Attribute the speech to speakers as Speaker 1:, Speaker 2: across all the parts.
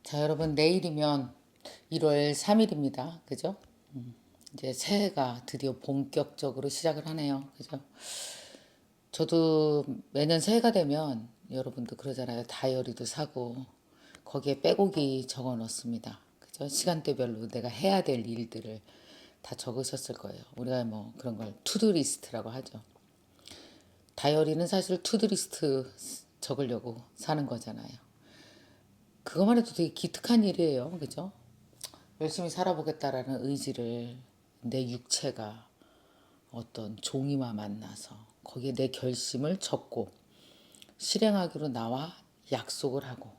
Speaker 1: 자, 여러분, 내일이면 1월 3일입니다. 그죠? 이제 새해가 드디어 본격적으로 시작을 하네요. 그죠? 저도 매년 새해가 되면 여러분도 그러잖아요. 다이어리도 사고 거기에 빼곡히 적어 놓습니다. 그죠? 시간대별로 내가 해야 될 일들을 다 적으셨을 거예요. 우리가 뭐 그런 걸 투두리스트라고 하죠. 다이어리는 사실 투두리스트 적으려고 사는 거잖아요. 그것만 해도 되게 기특한 일이에요. 그죠? 열심히 살아보겠다라는 의지를 내 육체가 어떤 종이와 만나서 거기에 내 결심을 적고 실행하기로 나와 약속을 하고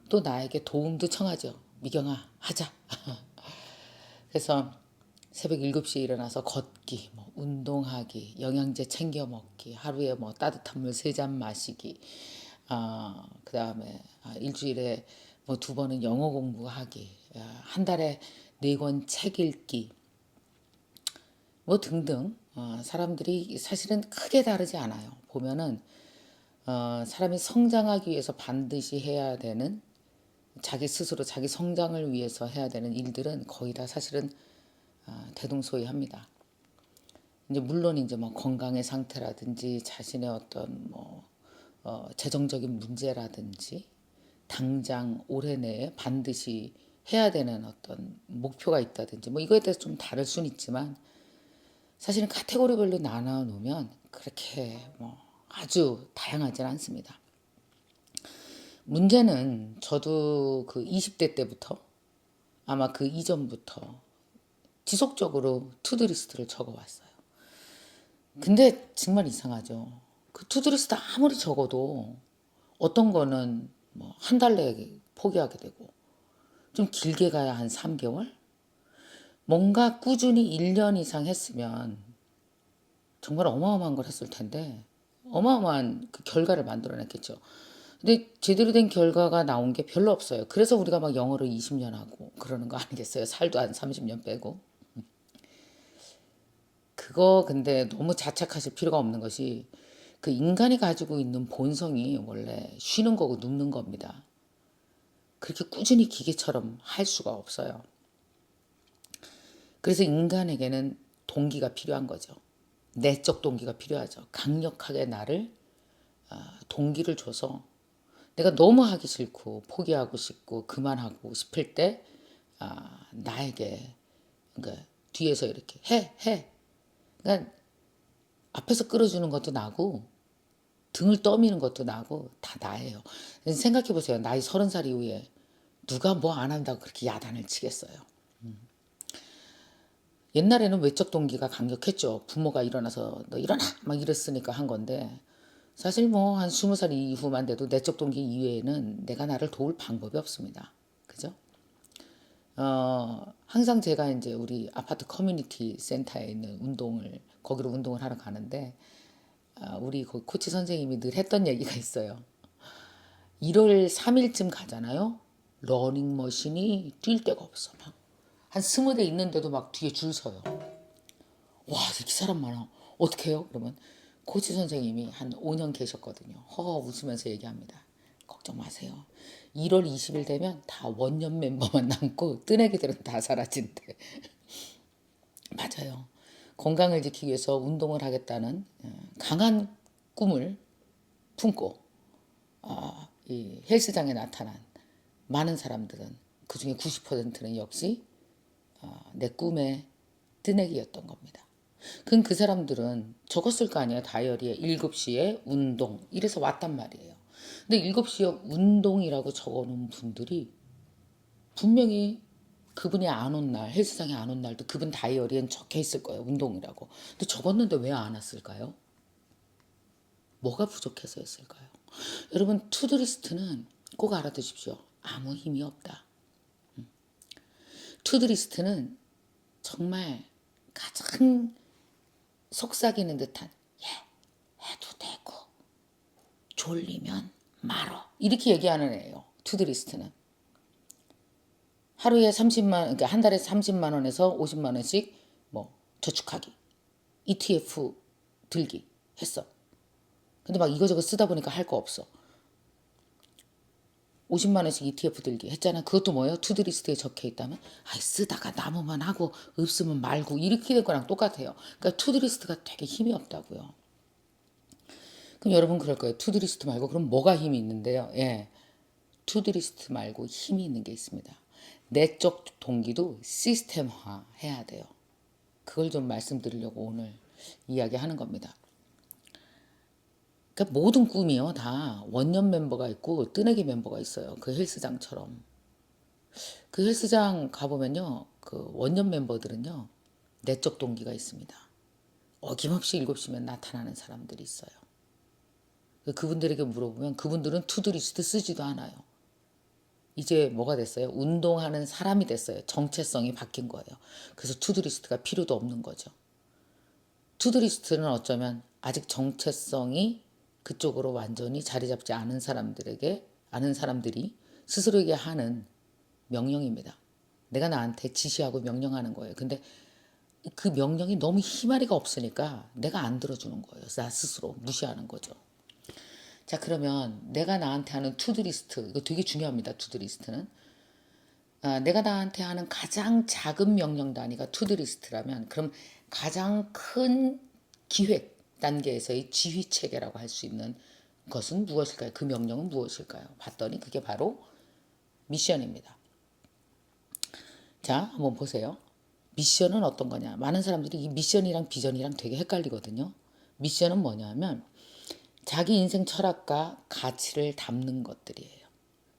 Speaker 1: 또 나에게 도움도 청하죠. 미경아, 하자. 그래서 새벽 7시에 일어나서 걷기, 뭐 운동하기, 영양제 챙겨 먹기, 하루에 뭐 따뜻한 물 3잔 마시기, 그다음에 일주일에 뭐 2번은 영어 공부하기, 한 달에 4권 책 읽기, 뭐 등등. 사람들이 사실은 크게 다르지 않아요. 보면은 사람이 성장하기 위해서 반드시 해야 되는 자기 스스로 자기 성장을 위해서 해야 되는 일들은 거의 다 사실은 대동소이합니다. 이제 물론 이제 뭐 건강의 상태라든지 자신의 어떤 뭐 재정적인 문제라든지 당장 올해 내에 반드시 해야 되는 어떤 목표가 있다든지 뭐 이거에 대해서 좀 다를 수는 있지만 사실은 카테고리별로 나눠 놓으면 그렇게 뭐 아주 다양하진 않습니다. 문제는 저도 그 20대 때부터 아마 그 이전부터 지속적으로 투두리스트를 적어왔어요. 근데 정말 이상하죠. 그 투두리스트 아무리 적어도 어떤 거는 뭐 한 달 내에 포기하게 되고 좀 길게 가야 한 3개월? 뭔가 꾸준히 1년 이상 했으면 정말 어마어마한 걸 했을 텐데 어마어마한 그 결과를 만들어냈겠죠. 근데 제대로 된 결과가 나온 게 별로 없어요. 그래서 우리가 막 영어를 20년 하고 그러는 거 아니겠어요? 살도 한 30년 빼고. 그거 근데 너무 자책하실 필요가 없는 것이 그 인간이 가지고 있는 본성이 원래 쉬는 거고 눕는 겁니다. 그렇게 꾸준히 기계처럼 할 수가 없어요. 그래서 인간에게는 동기가 필요한 거죠. 내적 동기가 필요하죠. 강력하게 나를 동기를 줘서 내가 너무 하기 싫고 포기하고 싶고 그만하고 싶을 때 나에게 그러니까 뒤에서 이렇게 해. 그러니까 앞에서 끌어주는 것도 나고 등을 떠미는 것도 나고 다 나예요. 생각해 보세요. 나이 30살 이후에 누가 뭐 안 한다고 그렇게 야단을 치겠어요. 옛날에는 외적 동기가 강력했죠. 부모가 일어나서 너 일어나 막 이랬으니까 한 건데 사실 뭐 한 20살 이후만 돼도 내적 동기 이외에는 내가 나를 도울 방법이 없습니다. 그죠? 항상 제가 이제 우리 아파트 커뮤니티 센터에 있는 거기로 운동을 하러 가는데, 우리 코치 선생님이 늘 했던 얘기가 있어요. 1월 3일쯤 가잖아요. 러닝머신이 뛸 데가 없어. 막. 한 20대 있는데도 막 뒤에 줄 서요. 와, 이렇게 사람 많아. 어떻게 해요? 그러면 코치 선생님이 한 5년 계셨거든요. 허허 웃으면서 얘기합니다. 걱정 마세요. 1월 20일 되면 다 원년 멤버만 남고 뜨내기들은 다 사라진대. 맞아요. 건강을 지키기 위해서 운동을 하겠다는 강한 꿈을 품고 이 헬스장에 나타난 많은 사람들은 그중에 90%는 역시 내 꿈의 뜨내기였던 겁니다. 그럼 그 사람들은 적었을 거 아니에요. 다이어리에 7시에 운동 이래서 왔단 말이에요. 근데 7시에 운동이라고 적어놓은 분들이 분명히 그분이 안 온 날, 헬스장에 안 온 날도 그분 다이어리엔 적혀 있을 거예요. 운동이라고. 근데 적었는데 왜 안 왔을까요? 뭐가 부족해서였을까요? 여러분 투두리스트는 꼭 알아두십시오. 아무 힘이 없다. 투두리스트는 정말 가장 속삭이는 듯한 해도 되고 졸리면 말어 이렇게 얘기하는 애예요. 투두리스트는 하루에 30만 그러니까 한 달에 30만 원에서 50만 원씩 뭐 저축하기 ETF 들기 했어. 근데 막 이거저거 쓰다 보니까 할 거 없어. 50만 원씩 ETF 들기 했잖아. 그것도 뭐예요? 투두리스트에 적혀 있다면 쓰다가 남으면 하고 없으면 말고 이렇게 될 거랑 똑같아요. 그러니까 투두리스트가 되게 힘이 없다고요. 그럼 여러분 그럴 거예요. 투두리스트 말고 그럼 뭐가 힘이 있는데요? 예, 투두리스트 말고 힘이 있는 게 있습니다. 내적 동기도 시스템화 해야 돼요. 그걸 좀 말씀드리려고 오늘 이야기하는 겁니다. 그러니까 모든 꿈이요 다 원년 멤버가 있고 뜨내기 멤버가 있어요. 그 헬스장처럼. 그 헬스장 가보면요 그 원년 멤버들은요 내적 동기가 있습니다. 어김없이 7시면 나타나는 사람들이 있어요. 그분들에게 물어보면 그분들은 투두리스트 쓰지도 않아요. 이제 뭐가 됐어요? 운동하는 사람이 됐어요. 정체성이 바뀐 거예요. 그래서 투두리스트가 필요도 없는 거죠. 투두리스트는 어쩌면 아직 정체성이 그쪽으로 완전히 자리 잡지 않은 사람들에게, 아는 사람들이 스스로에게 하는 명령입니다. 내가 나한테 지시하고 명령하는 거예요. 근데 그 명령이 너무 힘아리가 없으니까 내가 안 들어주는 거예요. 나 스스로 무시하는 거죠. 자, 그러면 내가 나한테 하는 투두리스트, 이거 되게 중요합니다. 투두리스트는. 내가 나한테 하는 가장 작은 명령 단위가 투두리스트라면 그럼 가장 큰 기획 단계에서의 지휘 체계라고 할 수 있는 것은 무엇일까요? 그 명령은 무엇일까요? 봤더니 그게 바로 미션입니다. 자, 한번 보세요. 미션은 어떤 거냐? 많은 사람들이 이 미션이랑 비전이랑 되게 헷갈리거든요. 미션은 뭐냐면 자기 인생 철학과 가치를 담는 것들이에요.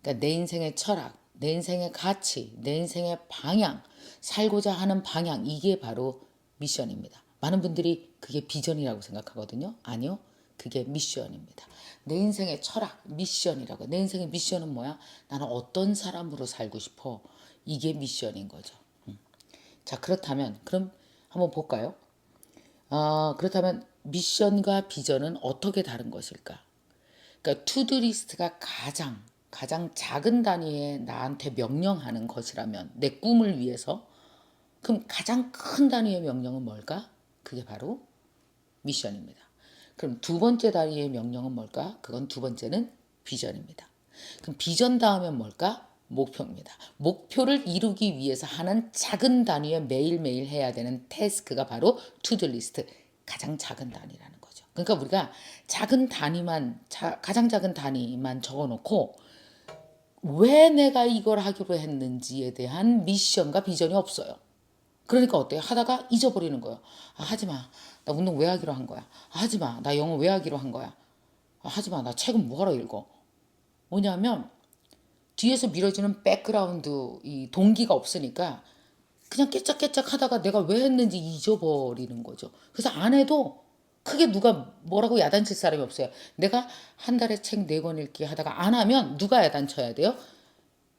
Speaker 1: 그러니까 내 인생의 철학, 내 인생의 가치, 내 인생의 방향, 살고자 하는 방향, 이게 바로 미션입니다. 많은 분들이 그게 비전이라고 생각하거든요. 아니요. 그게 미션입니다. 내 인생의 철학, 미션이라고. 내 인생의 미션은 뭐야? 나는 어떤 사람으로 살고 싶어? 이게 미션인 거죠. 자, 그렇다면 그럼 한번 볼까요? 그렇다면 미션과 비전은 어떻게 다른 것일까? 그러니까 투두리스트가 가장 작은 단위의 나한테 명령하는 것이라면 내 꿈을 위해서 그럼 가장 큰 단위의 명령은 뭘까? 그게 바로 미션입니다. 그럼 두 번째 단위의 명령은 뭘까? 그건 두 번째는 비전입니다. 그럼 비전 다음엔 뭘까? 목표입니다. 목표를 이루기 위해서 하는 작은 단위의 매일매일 해야 되는 태스크가 바로 투두리스트, 가장 작은 단위라는 거죠. 그러니까 우리가 작은 단위만, 가장 작은 단위만 적어놓고 왜 내가 이걸 하기로 했는지에 대한 미션과 비전이 없어요. 그러니까 어때요? 하다가 잊어버리는 거예요. 하지 마. 나 운동 왜 하기로 한 거야? 하지 마. 나 영어 왜 하기로 한 거야? 하지 마. 나 책은 뭐하러 읽어? 뭐냐면 뒤에서 밀어주는 백그라운드 이 동기가 없으니까 그냥 깨짝깨짝 하다가 내가 왜 했는지 잊어버리는 거죠. 그래서 안 해도 크게 누가 뭐라고 야단칠 사람이 없어요. 내가 한 달에 책 4권 읽기 하다가 안 하면 누가 야단쳐야 돼요?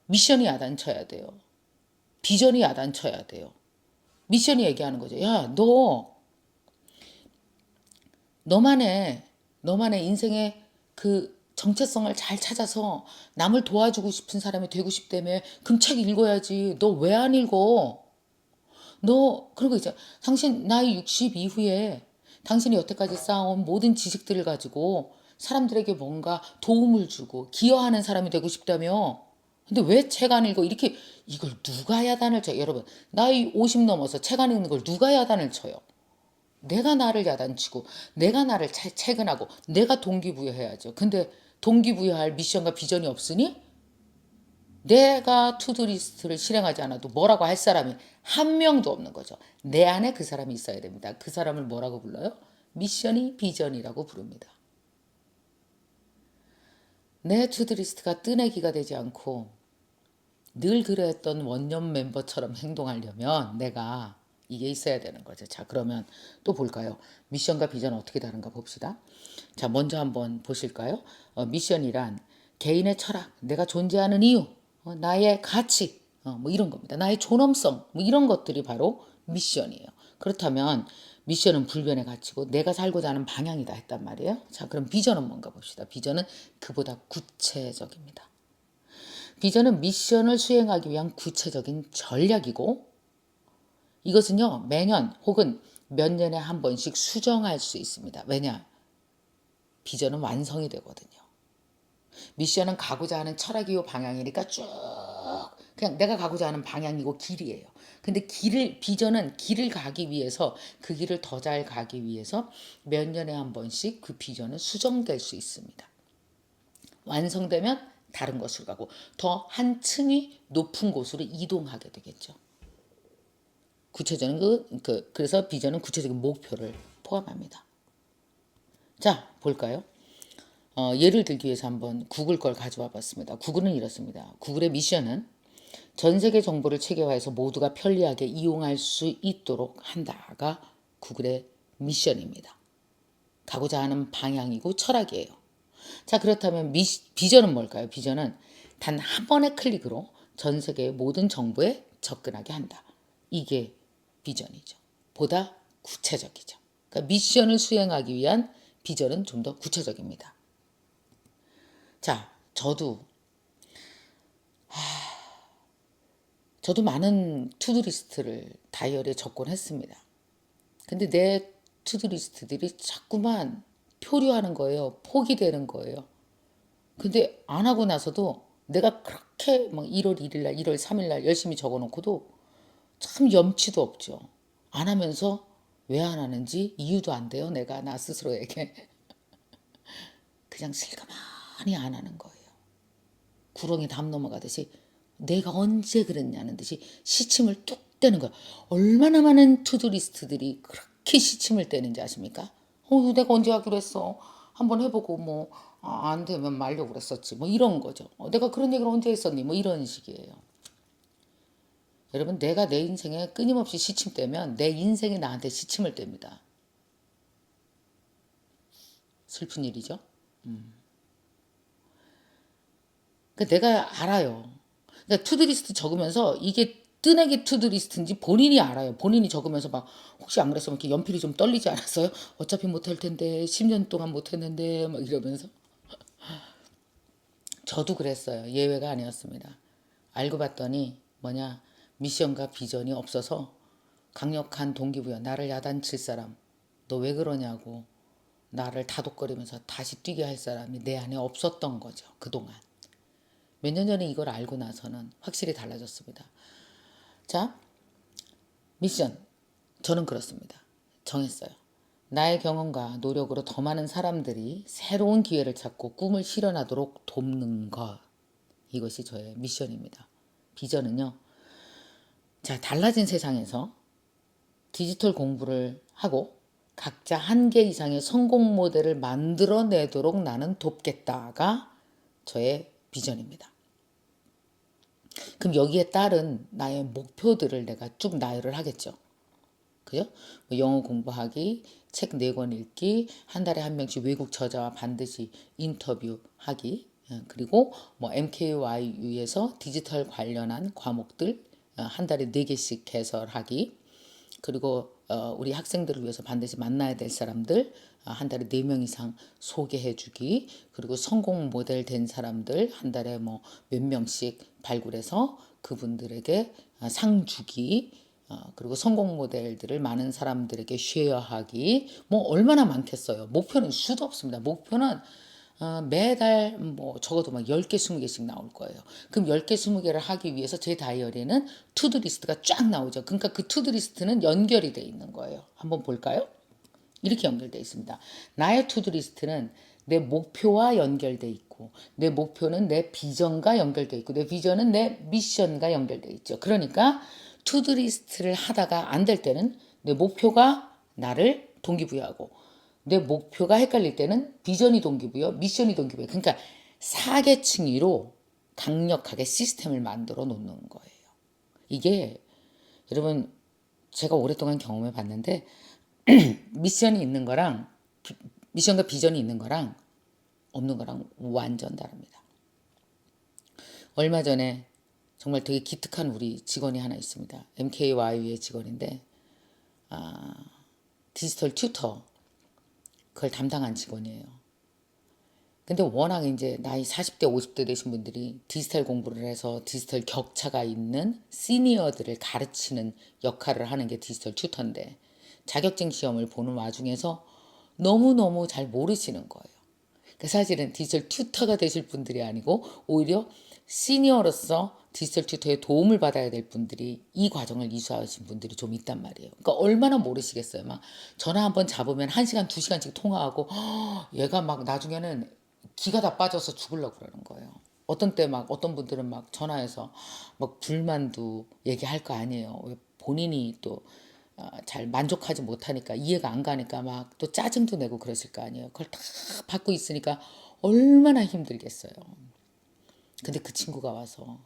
Speaker 1: 미션이 야단쳐야 돼요. 비전이 야단쳐야 돼요. 미션이 얘기하는 거죠. 야, 너만의 인생의 그 정체성을 잘 찾아서 남을 도와주고 싶은 사람이 되고 싶다며. 그럼 책 읽어야지. 너 왜 안 읽어? 너 그런 거 있잖아. 당신 나이 60 이후에 당신이 여태까지 쌓아온 모든 지식들을 가지고 사람들에게 뭔가 도움을 주고 기여하는 사람이 되고 싶다며. 근데 왜 책 안 읽어? 이렇게 이걸 누가 야단을 쳐요? 여러분 나이 50 넘어서 책 안 읽는 걸 누가 야단을 쳐요? 내가 나를 야단치고 내가 나를 체근하고 내가 동기부여해야죠. 근데 동기부여할 미션과 비전이 없으니 내가 투두리스트를 실행하지 않아도 뭐라고 할 사람이 한 명도 없는 거죠. 내 안에 그 사람이 있어야 됩니다. 그 사람을 뭐라고 불러요? 미션이 비전이라고 부릅니다. 내 투두리스트가 뜨내기가 되지 않고 늘 그랬던 원년 멤버처럼 행동하려면 내가 이게 있어야 되는 거죠. 자, 그러면 또 볼까요? 미션과 비전은 어떻게 다른가 봅시다. 자, 먼저 한번 보실까요? 미션이란 개인의 철학, 내가 존재하는 이유, 나의 가치, 뭐 이런 겁니다. 나의 존엄성, 뭐 이런 것들이 바로 미션이에요. 그렇다면 미션은 불변의 가치고 내가 살고자 하는 방향이다 했단 말이에요. 자, 그럼 비전은 뭔가 봅시다. 비전은 그보다 구체적입니다. 비전은 미션을 수행하기 위한 구체적인 전략이고 이것은요 매년 혹은 몇 년에 한 번씩 수정할 수 있습니다. 왜냐? 비전은 완성이 되거든요. 미션은 가고자 하는 철학이요 방향이니까 쭉 그냥 내가 가고자 하는 방향이고 길이에요. 근데 비전은 길을 가기 위해서 그 길을 더 잘 가기 위해서 몇 년에 한 번씩 그 비전은 수정될 수 있습니다. 완성되면 다른 것으로 가고 더 한층이 높은 곳으로 이동하게 되겠죠. 구체적인 그래서 비전은 구체적인 목표를 포함합니다. 자, 볼까요? 예를 들기 위해서 한번 구글 걸 가져와 봤습니다. 구글은 이렇습니다. 구글의 미션은 전 세계 정보를 체계화해서 모두가 편리하게 이용할 수 있도록 한다가 구글의 미션입니다. 가고자 하는 방향이고 철학이에요. 자, 그렇다면 비전은 뭘까요? 비전은 단 한 번의 클릭으로 전 세계의 모든 정보에 접근하게 한다. 이게 비전이죠. 보다 구체적이죠. 그러니까 미션을 수행하기 위한 비전은 좀 더 구체적입니다. 자, 저도 많은 투두리스트를 다이어리에 적곤 했습니다. 근데 내 투두리스트들이 자꾸만 표류하는 거예요. 포기되는 거예요. 근데 안 하고 나서도 내가 그렇게 막 1월 1일 날, 1월 3일 날 열심히 적어 놓고도 참 염치도 없죠. 안 하면서 왜 안 하는지 이유도 안 돼요. 내가 나 스스로에게. 그냥 실가만히 안 하는 거예요. 구렁이 담 넘어가듯이 내가 언제 그랬냐는 듯이 시침을 뚝 떼는 거야. 얼마나 많은 투두리스트들이 그렇게 시침을 떼는지 아십니까? 내가 언제 하기로 했어. 한번 해보고 안 되면 말려고 그랬었지. 뭐 이런 거죠. 내가 그런 얘기를 언제 했었니? 뭐 이런 식이에요. 여러분, 내가 내 인생에 끊임없이 시침 떼면 내 인생이 나한테 시침을 뗍니다. 슬픈 일이죠. 그러니까 내가 알아요. 그러니까 투두리스트 적으면서 이게 뜨내기 투두리스트인지 본인이 알아요. 본인이 적으면서 막 혹시 안 그랬으면 이렇게 연필이 좀 떨리지 않았어요? 어차피 못할 텐데 10년 동안 못했는데 막 이러면서 저도 그랬어요. 예외가 아니었습니다. 알고 봤더니 미션과 비전이 없어서 강력한 동기부여 나를 야단칠 사람 너 왜 그러냐고 나를 다독거리면서 다시 뛰게 할 사람이 내 안에 없었던 거죠. 그동안. 몇 년 전에 이걸 알고 나서는 확실히 달라졌습니다. 자, 미션. 저는 그렇습니다. 정했어요. 나의 경험과 노력으로 더 많은 사람들이 새로운 기회를 찾고 꿈을 실현하도록 돕는 것. 이것이 저의 미션입니다. 비전은요. 자, 달라진 세상에서 디지털 공부를 하고 각자 한 개 이상의 성공 모델을 만들어내도록 나는 돕겠다가 저의 비전입니다. 그럼 여기에 따른 나의 목표들을 내가 쭉 나열을 하겠죠. 그죠? 영어 공부하기, 책 4권 읽기, 한 달에 한 명씩 외국 저자와 반드시 인터뷰하기, 그리고 MKYU에서 디지털 관련한 과목들 한 달에 4개씩 개설하기, 그리고 우리 학생들을 위해서 반드시 만나야 될 사람들 한 달에 4명 이상 소개해주기, 그리고 성공 모델 된 사람들 한 달에 몇 명씩 발굴해서 그분들에게 상 주기, 그리고 성공 모델들을 많은 사람들에게 쉐어하기, 얼마나 많겠어요. 목표는 수도 없습니다. 목표는 매달 적어도 10개, 20개씩 나올 거예요. 그럼 10개, 20개를 하기 위해서 제 다이어리에는 투두리스트가 쫙 나오죠. 그러니까 그 투두리스트는 연결이 돼 있는 거예요. 한번 볼까요? 이렇게 연결돼 있습니다. 나의 투두리스트는 내 목표와 연결돼 있고, 내 목표는 내 비전과 연결돼 있고, 내 비전은 내 미션과 연결돼 있죠. 그러니까 투두리스트를 하다가 안 될 때는 내 목표가 나를 동기부여하고, 내 목표가 헷갈릴 때는 비전이 동기부여, 미션이 동기부여. 그러니까 사계층위로 강력하게 시스템을 만들어 놓는 거예요. 이게 여러분 제가 오랫동안 경험해 봤는데 미션이 있는 거랑 미션과 비전이 있는 거랑 없는 거랑 완전 다릅니다. 얼마 전에 정말 되게 기특한 우리 직원이 하나 있습니다. MKYU의 직원인데 디지털 튜터 그걸 담당한 직원이에요. 근데 워낙 이제 나이 40대 50대 되신 분들이 디지털 공부를 해서 디지털 격차가 있는 시니어들을 가르치는 역할을 하는 게 디지털 튜터인데 자격증 시험을 보는 와중에서 너무너무 잘 모르시는 거예요. 그 사실은 디지털 튜터가 되실 분들이 아니고 오히려 시니어로서 디지털 튜터의 도움을 받아야 될 분들이 이 과정을 이수하신 분들이 좀 있단 말이에요. 그러니까 얼마나 모르시겠어요. 막 전화 한번 잡으면 1시간, 2시간씩 통화하고 얘가 막 나중에는 기가 다 빠져서 죽으려고 그러는 거예요. 어떤 때 막 어떤 분들은 막 전화해서 막 불만도 얘기할 거 아니에요. 본인이 또 잘 만족하지 못하니까 이해가 안 가니까 막 또 짜증도 내고 그러실 거 아니에요. 그걸 다 받고 있으니까 얼마나 힘들겠어요. 근데 그 친구가 와서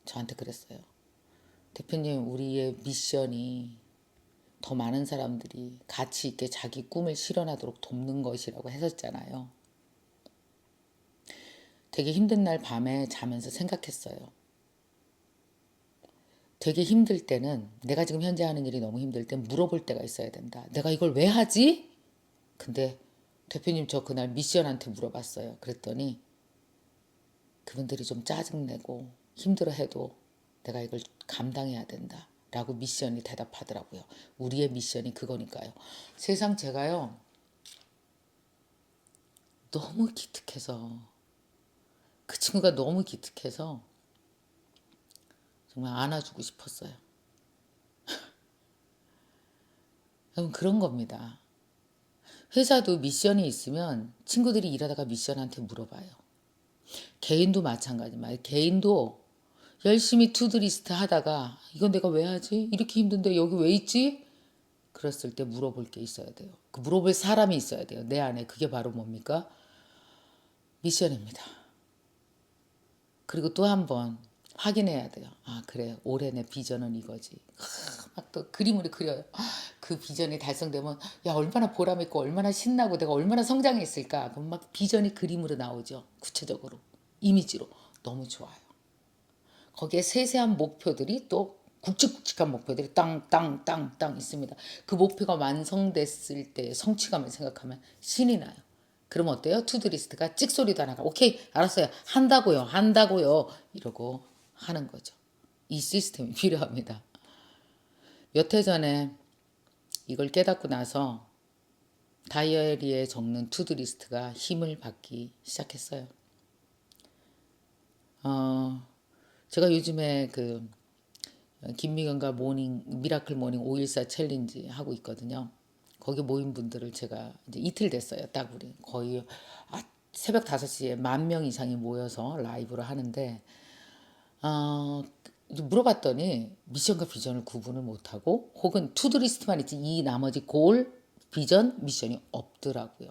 Speaker 1: 저한테 그랬어요. 대표님, 우리의 미션이 더 많은 사람들이 가치 있게 자기 꿈을 실현하도록 돕는 것이라고 했었잖아요. 되게 힘든 날 밤에 자면서 생각했어요. 되게 힘들 때는 내가 지금 현재 하는 일이 너무 힘들 땐 물어볼 때가 있어야 된다. 내가 이걸 왜 하지? 근데 대표님 저 그날 미션한테 물어봤어요. 그랬더니 그분들이 좀 짜증내고 힘들어해도 내가 이걸 감당해야 된다. 라고 미션이 대답하더라고요. 우리의 미션이 그거니까요. 세상 제가요. 너무 기특해서 그 친구가 너무 기특해서 정말 안아주고 싶었어요. 여러분 그런 겁니다. 회사도 미션이 있으면 친구들이 일하다가 미션한테 물어봐요. 개인도 마찬가지만 개인도 열심히 투두리스트 하다가 이건 내가 왜 하지? 이렇게 힘든데 여기 왜 있지? 그랬을 때 물어볼 게 있어야 돼요. 그 물어볼 사람이 있어야 돼요. 내 안에 그게 바로 뭡니까? 미션입니다. 그리고 또 한 번 확인해야 돼요. 아 그래 올해 내 비전은 이거지. 막 또 그림으로 그려요. 그 비전이 달성되면 야 얼마나 보람있고 얼마나 신나고 내가 얼마나 성장했을까. 그럼 막 비전이 그림으로 나오죠. 구체적으로 이미지로 너무 좋아요. 거기에 세세한 목표들이 또 굵직굵직한 목표들이 땅땅땅땅 있습니다. 그 목표가 완성됐을 때의 성취감을 생각하면 신이 나요. 그럼 어때요? 투두리스트가 찍소리도 안 하고 오케이 알았어요. 한다고요. 한다고요. 이러고 하는 거죠. 이 시스템이 필요합니다. 몇 해 전에 이걸 깨닫고 나서 다이어리에 적는 투두리스트가 힘을 받기 시작했어요. 제가 요즘에 그 김미경과 모닝 미라클 모닝 514 챌린지 하고 있거든요. 거기 모인 분들을 제가 이제 이틀 됐어요. 딱 우리 거의 새벽 5시에 10,000명 이상이 모여서 라이브를 하는데 물어봤더니 미션과 비전을 구분을 못하고 혹은 투두리스트만 있지 이 나머지 골, 비전, 미션이 없더라고요.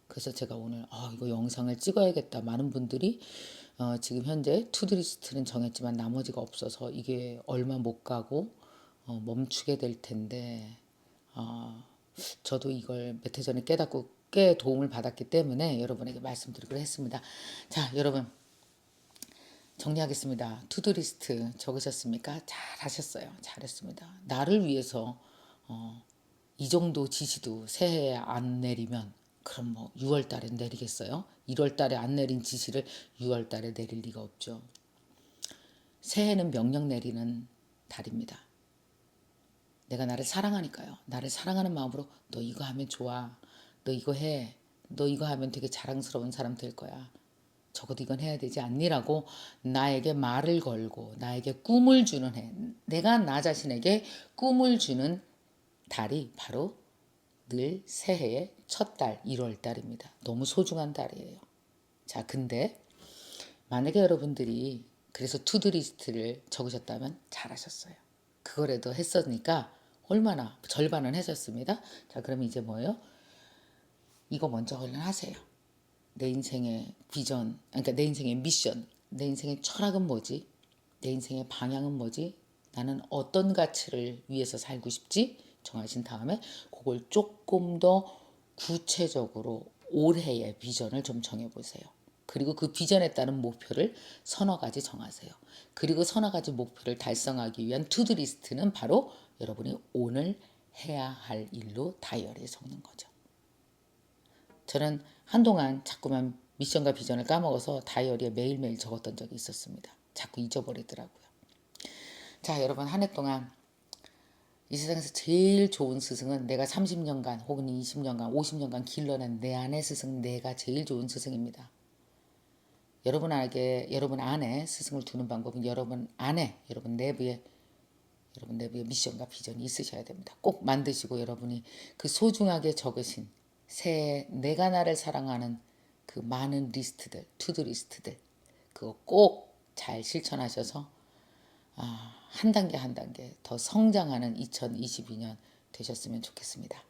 Speaker 1: 그래서 제가 오늘 이거 영상을 찍어야겠다. 많은 분들이 지금 현재 투두리스트는 정했지만 나머지가 없어서 이게 얼마 못 가고 멈추게 될 텐데 저도 이걸 몇 해 전에 깨닫고 꽤 도움을 받았기 때문에 여러분에게 말씀드리기로 했습니다. 자, 여러분 정리하겠습니다. 투두리스트 적으셨습니까? 잘하셨어요. 잘했습니다. 나를 위해서 이 정도 지시도 새해에 안 내리면 그럼 뭐 6월 달에 내리겠어요? 1월 달에 안 내린 지시를 6월 달에 내릴 리가 없죠. 새해는 명령 내리는 달입니다. 내가 나를 사랑하니까요. 나를 사랑하는 마음으로 너 이거 하면 좋아. 너 이거 해. 너 이거 하면 되게 자랑스러운 사람 될 거야. 적어도 이건 해야 되지 않니라고 나에게 말을 걸고 나에게 꿈을 주는 해. 내가 나 자신에게 꿈을 주는 달이 바로 늘 새해의 첫 달, 1월 달입니다. 너무 소중한 달이에요. 자, 근데 만약에 여러분들이 그래서 투두리스트를 적으셨다면 잘하셨어요. 그거라도 했으니까 얼마나 절반은 하셨습니다. 자, 그럼 이제 뭐예요? 이거 먼저 얼른 하세요. 내 인생의 비전, 그러니까 내 인생의 미션, 내 인생의 철학은 뭐지? 내 인생의 방향은 뭐지? 나는 어떤 가치를 위해서 살고 싶지? 정하신 다음에 그걸 조금 더 구체적으로 올해의 비전을 좀 정해보세요. 그리고 그 비전에 따른 목표를 서너 가지 정하세요. 그리고 서너 가지 목표를 달성하기 위한 투두리스트는 바로 여러분이 오늘 해야 할 일로 다이어리에 적는 거죠. 저는 한동안 자꾸만 미션과 비전을 까먹어서 다이어리에 매일매일 적었던 적이 있었습니다. 자꾸 잊어버리더라고요. 자, 여러분 한 해 동안 이 세상에서 제일 좋은 스승은 내가 30년간 혹은 20년간 50년간 길러낸 내 안의 스승, 내가 제일 좋은 스승입니다. 여러분 안에 스승을 두는 방법은 여러분 안에 여러분 내부에 미션과 비전이 있으셔야 됩니다. 꼭 만드시고 여러분이 그 소중하게 적으신 새해 내가 나를 사랑하는 그 많은 리스트들, 투두 리스트들 그거 꼭 잘 실천하셔서 한 단계 한 단계 더 성장하는 2022년 되셨으면 좋겠습니다.